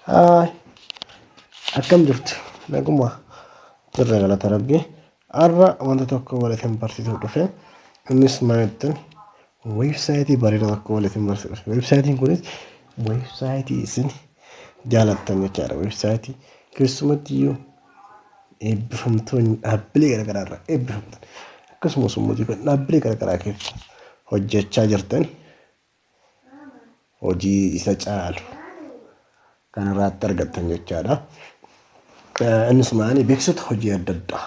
Haay, akkam jirtu? Naguma jirra galata Rabbii. Har'a wanta tokko waliin barsiisuu dhufe. Innis maal jettan weebsaayitii bareedaa tokko waliin barsiisuu dhufe. Weebsaayitiin kunis weebsaayitii isin jaalattan jechaadha. Weebsaayitii keessumatti iyyuu eebbifamtoonni dhaabbilee garaagaraa irraa eebbifamtan akkasumas immoo dhaabbilee garaagaraa keessa hojjechaa jirtan hojii isa caalu kan irratti argattan jechaadha. Innis maali beeksisa hojii adda addaa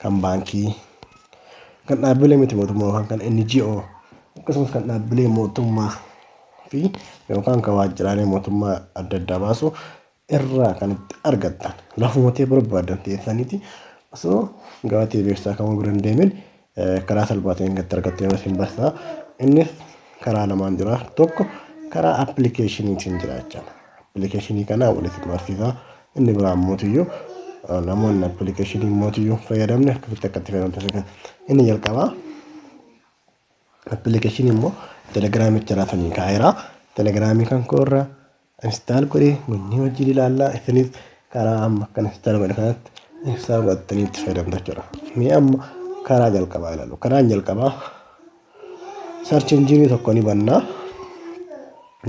kan baankii, kan dhaabbilee miti mootummaa kan NGO akkasumas kan dhaabbilee mootummaa fi yookaan kan waajjiraalee mootummaa adda addaa baasu irraa kan itti argattan lafuma ta'e barbaadan teessaniiti osoo gabatee beeksisaa kan gurra hin deemin karaa salphaa ta'een kan itti argattan yoo isin barsiisa. Innis karaa lamaan jira. Tokko karaa appilikeeshiniitiin jira jechaadha. Appilikeeshinii kana walitti barsiisaa. Inni biraan mootiyyuu namoonni appilikeeshinii mootiyyuu fayyadamne akkasitti akka itti fayyadamtan. Inni jalqabaa appilikeeshinii immoo telegiraamii jiraatanii kaa'eera. Telegiraamii kan koorraa instaal godhee inni hojii ilaallaa isinis karaa amma kan instaal godhe kanatti instaal godhatanii itti fayyadamtu jechuudha. Mee amma karaa jalqabaa ilaalu. Karaan jalqabaa sarchi injiinii tokko ni bannaa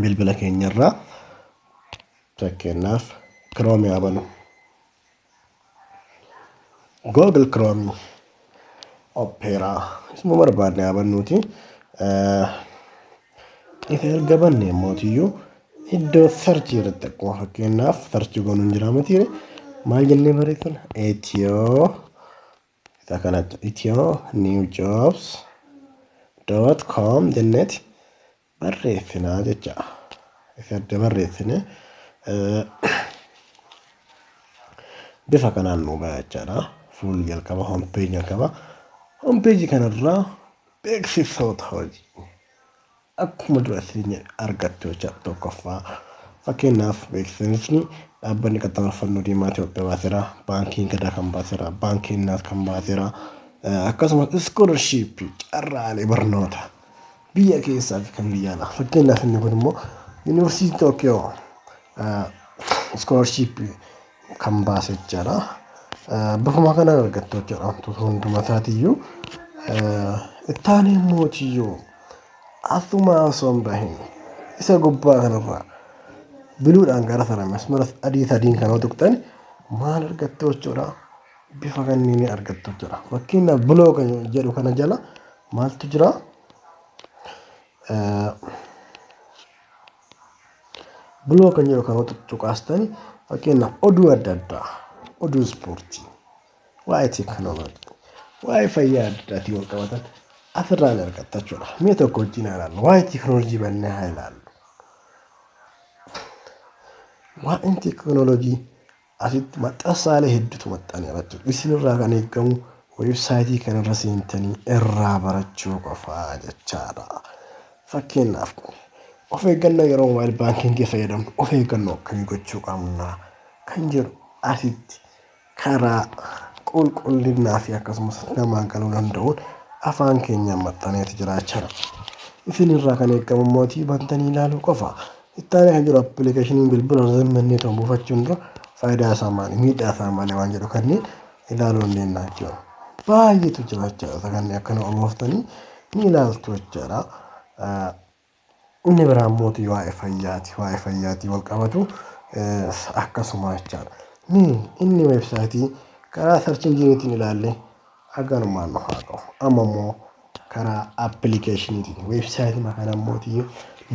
bilbila keenyarraa fakkeenyaaf Chrome yaabanu. Google Chrome Opera isuma barbaadne yaabannuuti. Isa erga banne mootiyyuu iddoo sarchi irratti akkuma fakkeenyaaf sarchi goonuun jira mitiire maal jennee barreessina isa kanatti ethionewjobs.com jenneeti barreessinaa jecha. Isa adda barreessine bifa kanaan nu ba'a jechaadha. Fuul jalqaba hompeejii jalqaba. Hompeejii kanarraa beeksisoota hojii akkuma dura isin argattu jecha tokkoffaa. Fakkeenyaaf beeksisni dhaabbanni qaxxaamurfannoo diimaa Itoophiyaa baaseera, baankiin gadaa kan baaseera, baankiin naas kan baaseera, akkasumas iskoolarshipii carraalee barnoota biyya keessaa fi kan biyya alaa. Fakkeenyaaf inni kun immoo yuunivarsiitii Tookiyo iskoolarshipii kan baase jechaadha. Bifuma kana argattu jechaadha. Wantoota hundumaa isaatiiyyuu ittaanee mootiyyuu asuma osoo hin bahin isa gubbaa kanarraa biluudhaan gara sana masmaras adii sadiin kan tuqxan maal argattu jechuudha. Bifa kanneen argattu jechuudha. Fakkeenyaaf biloo kan jedhu kana jala maaltu jira? Biloo kan jedhu kan tuqaastani fakkeenyaaf oduu adda addaa, oduu ispoortii, waa'ee teekinooloojii, waa'ee fayyaa adda addaatiin wal qabatan asirraan argatta jechuudha. Mee tokko wajjin haa ilaallu. Waa'ee teekinooloojii bannee haa ilaallu. Waa'een teekinooloojii asitti maxxansaalee hedduutu maxxanee jechuudha. Isinirraa kan eegamu weebsaayitii kanarra seentanii irraa barachuu qofaa jechaadha. Fakkeenyaaf of eeggannoo yeroo moobaayil baankingii fayyadamnu of eeggannoo akkamii gochuu qabna kan jedhu asitti karaa qulqullinnaa fi akkasumas namaan galuu danda'uun afaan keenyaan maxxaneeti jiraachaa. Isinirraa kan eegamu mootii bantanii ilaaluu qofa. Ittaanee kan jiru appilikeeshiniin bilbila zammannee ta'u buufachuun dura faayidaa isaa maali? Miidhaa isaa maali? Waan jedhu kanneen ilaaluu dandeenya jechuudha. Baay'eetu jira jechaadha. Kanneen akkana olooftanii ni ilaaltu jechaadha. Inni biraan mootii waa'ee fayyaatii wal qabatu akkasuma jechaadha. Inni weebsaayitii karaa sarchi injiiniitiin ilaallee haganumaan nu haa ta'u. Amma immoo karaa appilikeeshiniitiin weebsaayitii kana mootii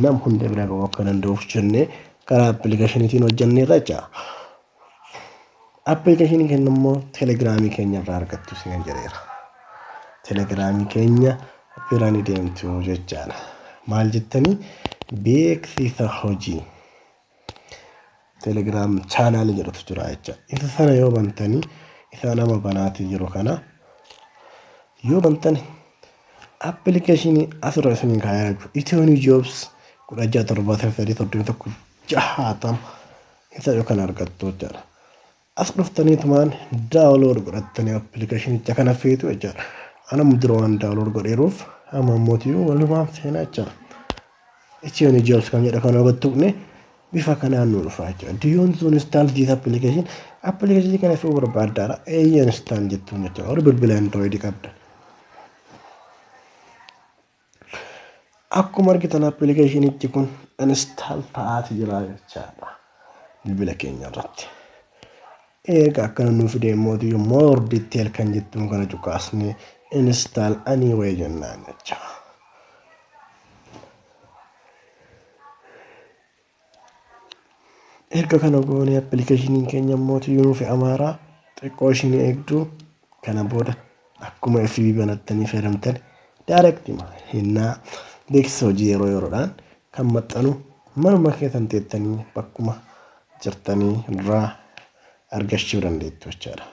nam hunda bira ga'uu akka danda'uuf jennee karaa appilikeeshiniitiin hojjenneerra jechaadha. Appilikeeshinii keenya immoo telegiraamii keenya irraa argattu isin jedheera. Telegiraamii keenya biraan deemtu jechaadha. Maal jettanii beeksisa hojii telegiraam chaanaalii jedhutu jira jechaadha. Isa sana yoo bantanii isa nama banaatii jiru kana yoo bantanii appilikeeshinii asirra isiniin kaa'ee jiru ethionewjobs 1673 isa yookaan argattu jechaadha. As dhuftaniitumaan daawulood godhattanii appilikeeshinicha kana feetu jechaadha. Ana dura waan daawulood godheeruuf amma mootii walumaan seenaa jechaadha. Ethionewjobs kan jedhu kana hubattuqne bifa kanaan nu dhufaa jechuudha. Do you want to install this application? Application kana ifuu barbaaddaadha. Eeyyee install jettuun jechuudha. Warri bilbila Android qabdan. Akkuma argitan application'ichi kun install ta'aa jira jechaadha. Bilbila keenya irratti. Egaa akkana nuuf deemootii more detail kan jettuun kana cuqaasnee install anyway jennaan jechaadha. Erga kana goone applicationin keenya mootii nuuf amaaraa xiqqoo ishiin eegduu kana booda akkuma FB banattanii fayyadamtan direct hinnaa beeksisa hojii yeroo yeroodhaan kan maxxanu manuma keessan teettanii bakkuma jirtanii irraa argachuu dandeettu jechaadha.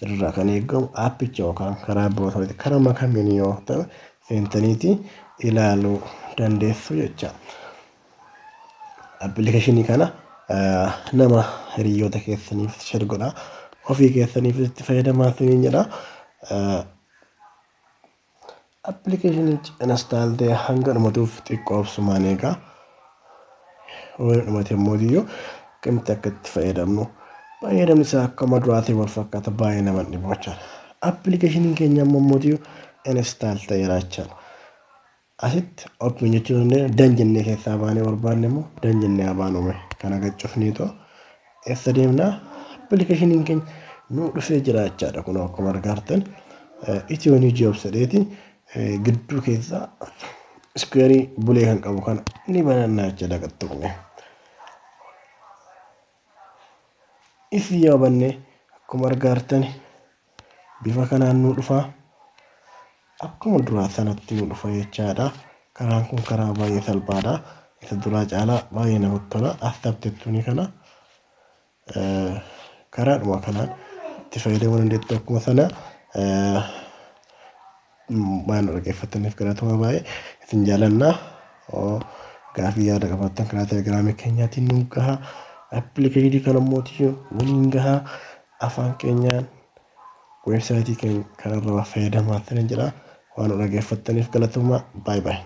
Irraa kan eegamu aappicha yookaan karaa bootaatii karaa kamiin yoo ta'u seentaniitii ilaaluu dandeessu jechaadha. Applicationii kana nama hiriyoota keessaniif share godhaa ofii keessaniif itti fayyadamaa ta'een jedha. Applicationii install ta'e hanga dhumatuuf xiqqoo obsumaan eegaa. Waan dhumate immoo akkamitti akka itti fayyadamnu fayyadamni isaa akka maduraatii wal fakkaata baay'ee nama dhibu jechaadha. Applicationii keenya immoo install ta'eera jechaadha. Asitti open jechuun dan jennee keessaa baanee barbaanne immoo dan jennee abaanume kana gaccufniitoo eessa deemnaa applicationii keenya nu dhufee jira jechaadha. Kun akkuma argartan Itiyoonii Jobs jedheeti gidduu keessaa iskuweerii bulee kan qabu kana ni banannaa jechaadha qaxxuqne. Ifi yoo banne akkuma argartan bifa kanaan nu dhufaa. Akkuma duraa sanatti nu dhufa jechaadha. Karaan kun karaa baay'ee salphaadha. Isa duraa caalaa baay'ee namatti tola. Asxaabtettuuni kana karaadhuma kanaan itti fayyadamuu dandeettu akkuma sana waan dhaggeeffataniif galatoomaa baay'ee isin jaalannaa. Gaafii yaada qabaattan karaa telegiraamii keenyaatiin nu gahaa. Applicationii kana mootii waliin gahaa afaan keenyaan websaayitii keenya kanarraa fayyadamaa ta'an jedha. Waan dhaggeeffataniif galatoomaa. Bye bye.